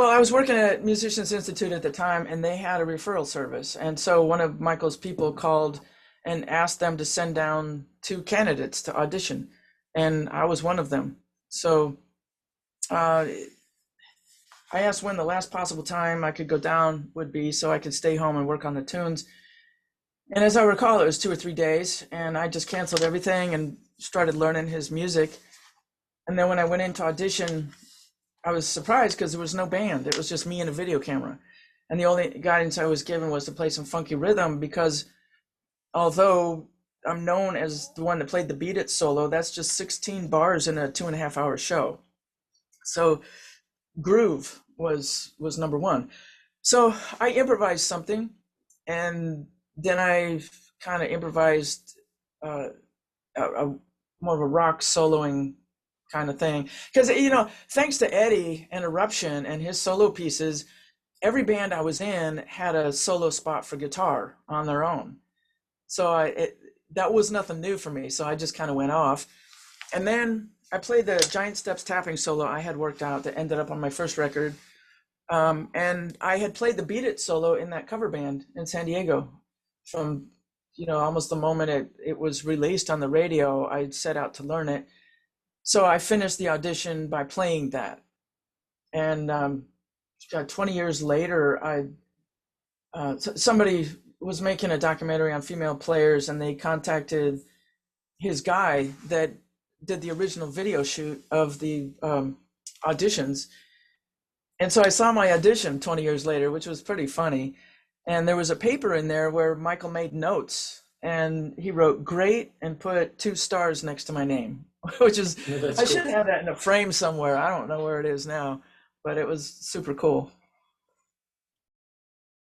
Well, I was working at Musicians Institute at the time, and they had a referral service. And so one of Michael's people called and asked them to send down two candidates to audition, and I was one of them. So uh, I asked when the last possible time I could go down would be so I could stay home and work on the tunes. And as I recall, it was 2 or 3 days, and I just canceled everything and started learning his music. And then when I went into audition, I was surprised because there was no band. It was just me and a video camera. And the only guidance I was given was to play some funky rhythm because although I'm known as the one that played the Beat It solo, that's just 16 bars in a 2.5 hour show. So groove was number one. So I improvised something, and then I kind of improvised a more of a rock soloing kind of thing. Because, thanks to Eddie and Eruption and his solo pieces, every band I was in had a solo spot for guitar on their own. So that was nothing new for me. So I just kind of went off. And then I played the Giant Steps tapping solo I had worked out that ended up on my first record. And I had played the Beat It solo in that cover band in San Diego from, almost the moment it was released on the radio. I set out to learn it. So I finished the audition by playing that. And 20 years later, somebody was making a documentary on female players, and they contacted his guy that did the original video shoot of the auditions. And so I saw my audition 20 years later, which was pretty funny. And there was a paper in there where Michael made notes, and he wrote great and put 2 stars next to my name, which is, Yeah, that's I cool. should have that in a frame somewhere. I don't know where it is now, but it was super cool.